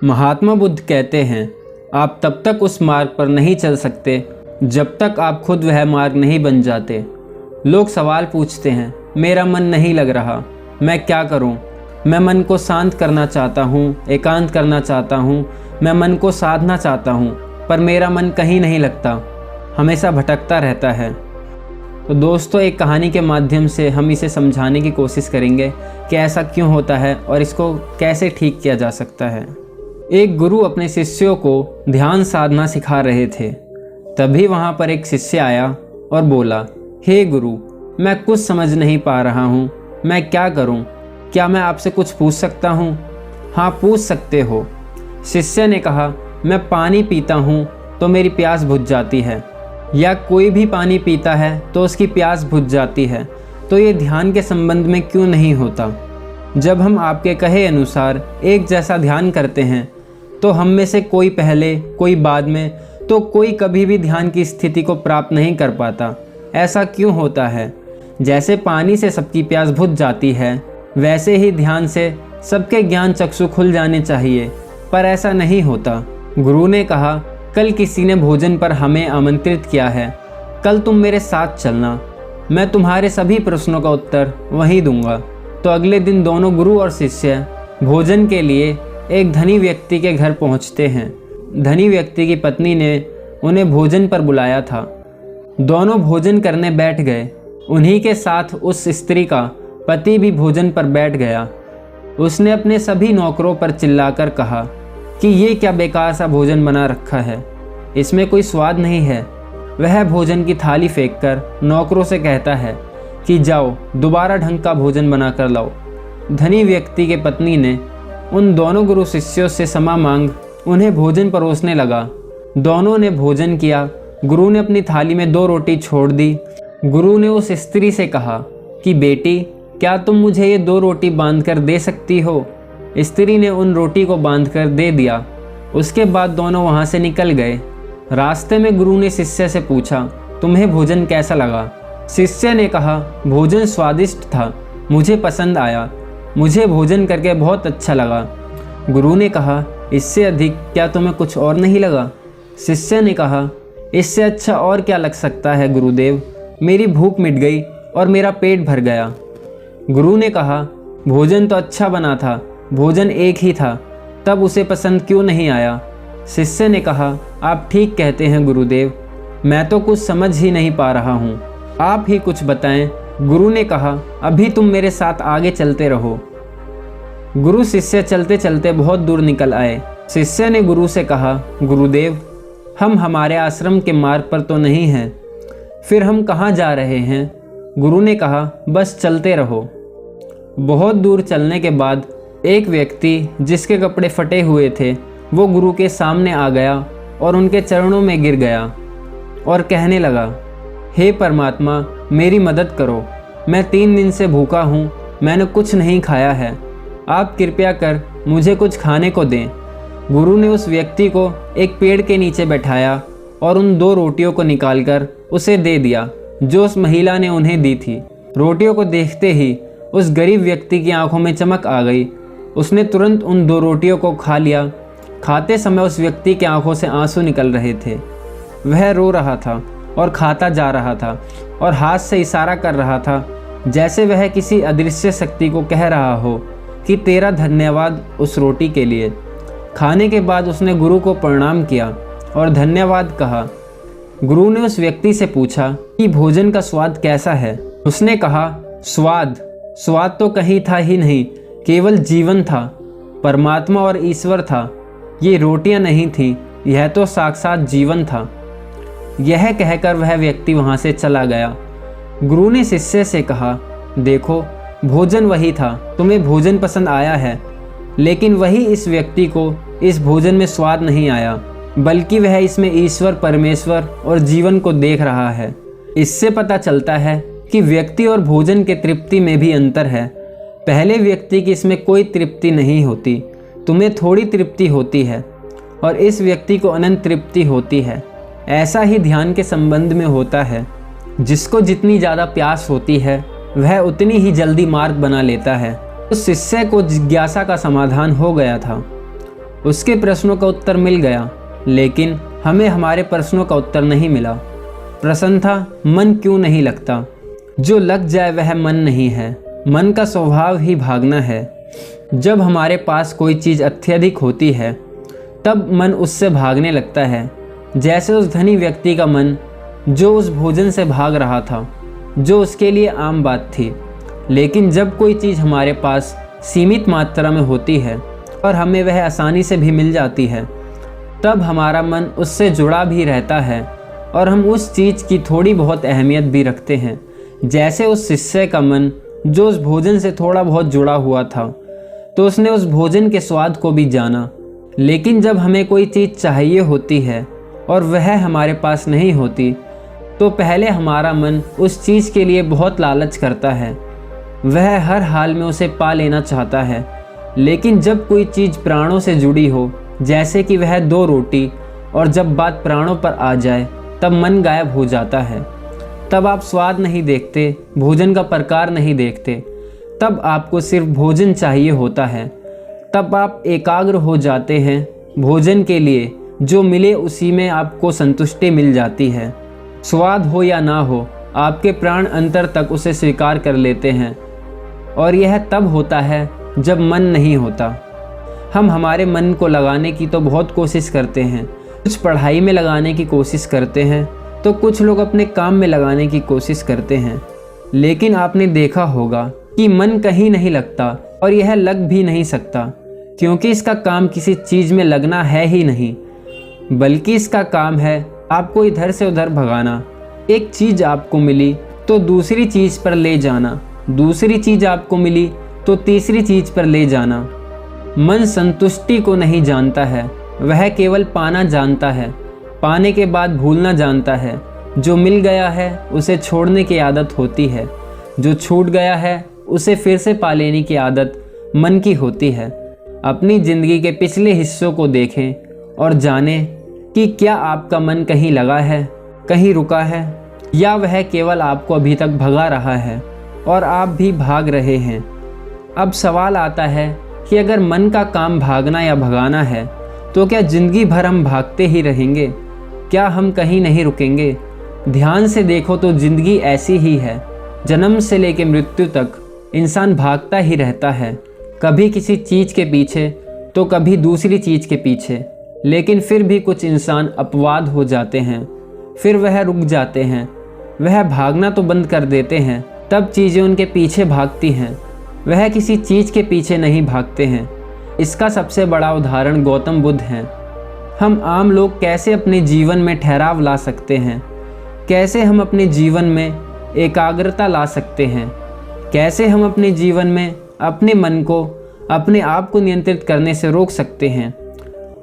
महात्मा बुद्ध कहते हैं, आप तब तक उस मार्ग पर नहीं चल सकते जब तक आप खुद वह मार्ग नहीं बन जाते। लोग सवाल पूछते हैं, मेरा मन नहीं लग रहा, मैं क्या करूं? मैं मन को शांत करना चाहता हूं, एकांत करना चाहता हूं, मैं मन को साधना चाहता हूं, पर मेरा मन कहीं नहीं लगता, हमेशा भटकता रहता है। तो दोस्तों, एक कहानी के माध्यम से हम इसे समझाने की कोशिश करेंगे कि ऐसा क्यों होता है और इसको कैसे ठीक किया जा सकता है। एक गुरु अपने शिष्यों को ध्यान साधना सिखा रहे थे। तभी वहाँ पर एक शिष्य आया और बोला, हे गुरु, मैं कुछ समझ नहीं पा रहा हूँ, मैं क्या करूँ? क्या मैं आपसे कुछ पूछ सकता हूँ? हाँ, पूछ सकते हो। शिष्य ने कहा, मैं पानी पीता हूँ तो मेरी प्यास बुझ जाती है, या कोई भी पानी पीता है तो उसकी प्यास बुझ जाती है, तो ये ध्यान के संबंध में क्यों नहीं होता? जब हम आपके कहे अनुसार एक जैसा ध्यान करते हैं तो हम में से कोई पहले, कोई बाद में, तो कोई कभी भी ध्यान की स्थिति को प्राप्त नहीं कर पाता। ऐसा क्यों होता है? जैसे पानी से सबकी प्यास बुझ जाती है, वैसे ही ध्यान से सबके ज्ञान चक्षु खुल जाने चाहिए, पर ऐसा नहीं होता। गुरु ने कहा, कल किसी ने भोजन पर हमें आमंत्रित किया है, कल तुम मेरे साथ चलना, मैं तुम्हारे सभी प्रश्नों का उत्तर वहीं दूंगा। तो अगले दिन दोनों गुरु और शिष्य भोजन के लिए एक धनी व्यक्ति के घर पहुंचते हैं। धनी व्यक्ति की पत्नी ने उन्हें भोजन पर बुलाया था। दोनों भोजन करने बैठ गए। उन्हीं के साथ उस स्त्री का पति भी भोजन पर बैठ गया। उसने अपने सभी नौकरों पर चिल्लाकर कहा कि ये क्या बेकार सा भोजन बना रखा है, इसमें कोई स्वाद नहीं है। वह भोजन की थाली फेंककर नौकरों से कहता है कि जाओ, दोबारा ढंग का भोजन बना कर लाओ। धनी व्यक्ति के पत्नी ने उन दोनों गुरु शिष्यों से क्षमा मांग उन्हें भोजन परोसने लगा। दोनों ने भोजन किया। गुरु ने अपनी थाली में 2 रोटी छोड़ दी। गुरु ने उस स्त्री से कहा कि बेटी, क्या तुम मुझे ये 2 रोटी बांध कर दे सकती हो? स्त्री ने उन रोटी को बांधकर दे दिया। उसके बाद दोनों वहां से निकल गए। रास्ते में गुरु ने शिष्य से पूछा, तुम्हें भोजन कैसा लगा? शिष्य ने कहा, भोजन स्वादिष्ट था, मुझे पसंद आया, मुझे भोजन करके बहुत अच्छा लगा। गुरु ने कहा, इससे अधिक क्या तुम्हें कुछ और नहीं लगा? शिष्य ने कहा, इससे अच्छा और क्या लग सकता है गुरुदेव, मेरी भूख मिट गई और मेरा पेट भर गया। गुरु ने कहा, भोजन तो अच्छा बना था, भोजन एक ही था, तब उसे पसंद क्यों नहीं आया? शिष्य ने कहा, आप ठीक कहते हैं गुरुदेव, मैं तो कुछ समझ ही नहीं पा रहा हूँ, आप ही कुछ बताएं। गुरु ने कहा, अभी तुम मेरे साथ आगे चलते रहो। गुरु शिष्य चलते चलते बहुत दूर निकल आए। शिष्य ने गुरु से कहा, गुरुदेव, हम हमारे आश्रम के मार्ग पर तो नहीं हैं, फिर हम कहाँ जा रहे हैं? गुरु ने कहा, बस चलते रहो। बहुत दूर चलने के बाद एक व्यक्ति जिसके कपड़े फटे हुए थे वो गुरु के सामने आ गया और उनके चरणों में गिर गया और कहने लगा, हे परमात्मा, मेरी मदद करो, मैं 3 दिन से भूखा हूँ, मैंने कुछ नहीं खाया है, आप कृपया कर मुझे कुछ खाने को दें। गुरु ने उस व्यक्ति को एक पेड़ के नीचे बैठाया और उन 2 रोटियों को निकालकर उसे दे दिया जो उस महिला ने उन्हें दी थी। रोटियों को देखते ही उस गरीब व्यक्ति की आंखों में चमक आ गई। उसने तुरंत उन 2 रोटियों को खा लिया। खाते समय उस व्यक्ति की आंखों से आंसू निकल रहे थे। वह रो रहा था और खाता जा रहा था और हाथ से इशारा कर रहा था, जैसे वह किसी अदृश्य शक्ति को कह रहा हो कि तेरा धन्यवाद उस रोटी के लिए। खाने के बाद उसने गुरु को प्रणाम किया और धन्यवाद कहा। गुरु ने उस व्यक्ति से पूछा कि भोजन का स्वाद कैसा है? उसने कहा, स्वाद तो कहीं था ही नहीं, केवल जीवन था, परमात्मा और ईश्वर था। ये रोटियां नहीं थी, यह तो साक्षात जीवन था। यह कहकर वह व्यक्ति वहां से चला गया। गुरु ने शिष्य से कहा, देखो, भोजन वही था, तुम्हें भोजन पसंद आया है, लेकिन वही इस व्यक्ति को इस भोजन में स्वाद नहीं आया, बल्कि वह इसमें ईश्वर, परमेश्वर और जीवन को देख रहा है। इससे पता चलता है कि व्यक्ति और भोजन के तृप्ति में भी अंतर है। पहले व्यक्ति की इसमें कोई तृप्ति नहीं होती, तुम्हें थोड़ी तृप्ति होती है, और इस व्यक्ति को अनंत तृप्ति होती है। ऐसा ही ध्यान के संबंध में होता है। जिसको जितनी ज़्यादा प्यास होती है वह उतनी ही जल्दी मार्ग बना लेता है। उस शिष्य को जिज्ञासा का समाधान हो गया था। उसके प्रश्नों का उत्तर मिल गया, लेकिन हमें हमारे प्रश्नों का उत्तर नहीं मिला। प्रश्न था, मन क्यों नहीं लगता? जो लग जाए वह मन नहीं है। मन का स्वभाव ही भागना है। जब हमारे पास कोई चीज़ अत्यधिक होती है तब मन उससे भागने लगता है। जैसे उस धनी व्यक्ति का मन जो उस भोजन से भाग रहा था, जो उसके लिए आम बात थी। लेकिन जब कोई चीज़ हमारे पास सीमित मात्रा में होती है और हमें वह आसानी से भी मिल जाती है, तब हमारा मन उससे जुड़ा भी रहता है और हम उस चीज़ की थोड़ी बहुत अहमियत भी रखते हैं। जैसे उस शिष्य का मन जो उस भोजन से थोड़ा बहुत जुड़ा हुआ था, तो उसने उस भोजन के स्वाद को भी जाना। लेकिन जब हमें कोई चीज़ चाहिए होती है और वह हमारे पास नहीं होती, तो पहले हमारा मन उस चीज़ के लिए बहुत लालच करता है। वह हर हाल में उसे पा लेना चाहता है। लेकिन जब कोई चीज़ प्राणों से जुड़ी हो, जैसे कि वह 2 रोटी, और जब बात प्राणों पर आ जाए तब मन गायब हो जाता है। तब आप स्वाद नहीं देखते, भोजन का प्रकार नहीं देखते, तब आपको सिर्फ भोजन चाहिए होता है। तब आप एकाग्र हो जाते हैं भोजन के लिए, जो मिले उसी में आपको संतुष्टि मिल जाती है। स्वाद हो या ना हो, आपके प्राण अंतर तक उसे स्वीकार कर लेते हैं। और यह तब होता है जब मन नहीं होता। हम हमारे मन को लगाने की तो बहुत कोशिश करते हैं। कुछ पढ़ाई में लगाने की कोशिश करते हैं, तो कुछ लोग अपने काम में लगाने की कोशिश करते हैं। लेकिन आपने देखा होगा कि मन कहीं नहीं लगता और यह लग भी नहीं सकता, क्योंकि इसका काम किसी चीज़ में लगना है ही नहीं, बल्कि इसका काम है आपको इधर से उधर भगाना। एक चीज़ आपको मिली तो दूसरी चीज़ पर ले जाना, दूसरी चीज़ आपको मिली तो तीसरी चीज़ पर ले जाना। मन संतुष्टि को नहीं जानता है, वह केवल पाना जानता है। पाने के बाद भूलना जानता है। जो मिल गया है उसे छोड़ने की आदत होती है, जो छूट गया है उसे फिर से पा लेने की आदत मन की होती है। अपनी ज़िंदगी के पिछले हिस्सों को देखें और जानें कि क्या आपका मन कहीं लगा है, कहीं रुका है, या वह केवल आपको अभी तक भगा रहा है और आप भी भाग रहे हैं। अब सवाल आता है कि अगर मन का काम भागना या भगाना है, तो क्या ज़िंदगी भर हम भागते ही रहेंगे? क्या हम कहीं नहीं रुकेंगे? ध्यान से देखो तो ज़िंदगी ऐसी ही है। जन्म से लेकर मृत्यु तक इंसान भागता ही रहता है, कभी किसी चीज़ के पीछे तो कभी दूसरी चीज़ के पीछे। लेकिन फिर भी कुछ इंसान अपवाद हो जाते हैं, फिर वह रुक जाते हैं। वह भागना तो बंद कर देते हैं, तब चीज़ें उनके पीछे भागती हैं। वह किसी चीज़ के पीछे नहीं भागते हैं। इसका सबसे बड़ा उदाहरण गौतम बुद्ध हैं। हम आम लोग कैसे अपने जीवन में ठहराव ला सकते हैं? कैसे हम अपने जीवन में एकाग्रता ला सकते हैं? कैसे हम अपने जीवन में अपने मन को, अपने आप को नियंत्रित करने से रोक सकते हैं?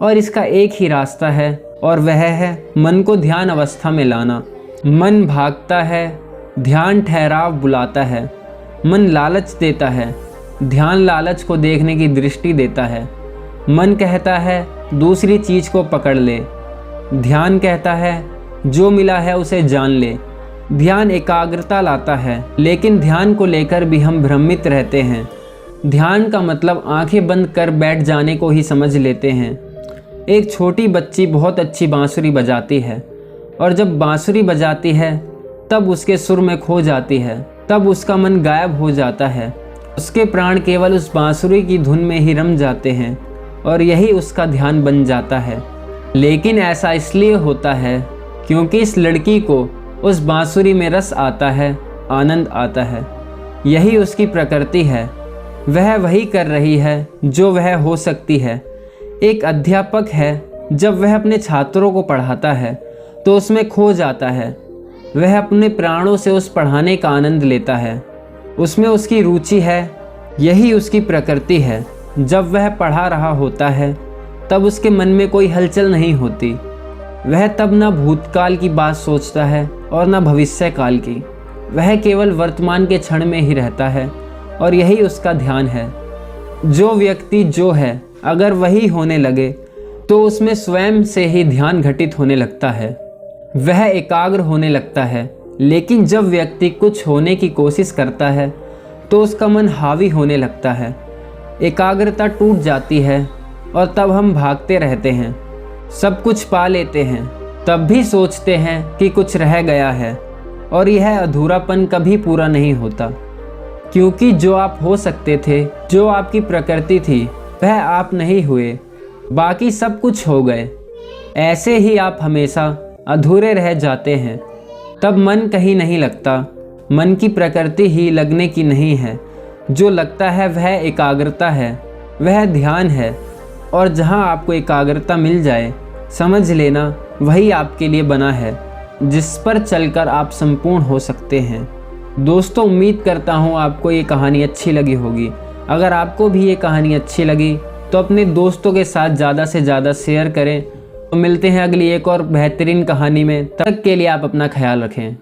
और इसका एक ही रास्ता है, और वह है मन को ध्यान अवस्था में लाना। मन भागता है, ध्यान ठहराव बुलाता है। मन लालच देता है, ध्यान लालच को देखने की दृष्टि देता है। मन कहता है दूसरी चीज़ को पकड़ ले, ध्यान कहता है जो मिला है उसे जान ले। ध्यान एकाग्रता लाता है, लेकिन ध्यान को लेकर भी हम भ्रमित रहते हैं। ध्यान का मतलब आंखें बंद कर बैठ जाने को ही समझ लेते हैं। एक छोटी बच्ची बहुत अच्छी बांसुरी बजाती है, और जब बांसुरी बजाती है तब उसके सुर में खो जाती है, तब उसका मन गायब हो जाता है। उसके प्राण केवल उस बांसुरी की धुन में ही रम जाते हैं, और यही उसका ध्यान बन जाता है। लेकिन ऐसा इसलिए होता है क्योंकि इस लड़की को उस बांसुरी में रस आता है, आनंद आता है। यही उसकी प्रकृति है। वह वही कर रही है जो वह हो सकती है। एक अध्यापक है, जब वह अपने छात्रों को पढ़ाता है तो उसमें खो जाता है। वह अपने प्राणों से उस पढ़ाने का आनंद लेता है, उसमें उसकी रुचि है। यही उसकी प्रकृति है। जब वह पढ़ा रहा होता है तब उसके मन में कोई हलचल नहीं होती। वह तब न भूतकाल की बात सोचता है और न भविष्य काल की। वह केवल वर्तमान के क्षण में ही रहता है, और यही उसका ध्यान है। जो व्यक्ति जो है, अगर वही होने लगे तो उसमें स्वयं से ही ध्यान घटित होने लगता है, वह एकाग्र होने लगता है। लेकिन जब व्यक्ति कुछ होने की कोशिश करता है तो उसका मन हावी होने लगता है, एकाग्रता टूट जाती है, और तब हम भागते रहते हैं, सब कुछ पा लेते हैं, तब भी सोचते हैं कि कुछ रह गया है और यह अधूरापन कभी पूरा नहीं होता। क्योंकि जो आप हो सकते थे, जो आपकी प्रकृति थी, वह आप नहीं हुए, बाकी सब कुछ हो गए। ऐसे ही आप हमेशा अधूरे रह जाते हैं। तब मन कहीं नहीं लगता। मन की प्रकृति ही लगने की नहीं है। जो लगता है वह एकाग्रता है, वह ध्यान है। और जहाँ आपको एकाग्रता मिल जाए, समझ लेना वही आपके लिए बना है, जिस पर चलकर आप संपूर्ण हो सकते हैं। दोस्तों, उम्मीद करता हूँ आपको ये कहानी अच्छी लगी होगी। अगर आपको भी ये कहानी अच्छी लगी तो अपने दोस्तों के साथ ज़्यादा से ज़्यादा शेयर करें। तो मिलते हैं अगली एक और बेहतरीन कहानी में। तब तक के लिए आप अपना ख्याल रखें।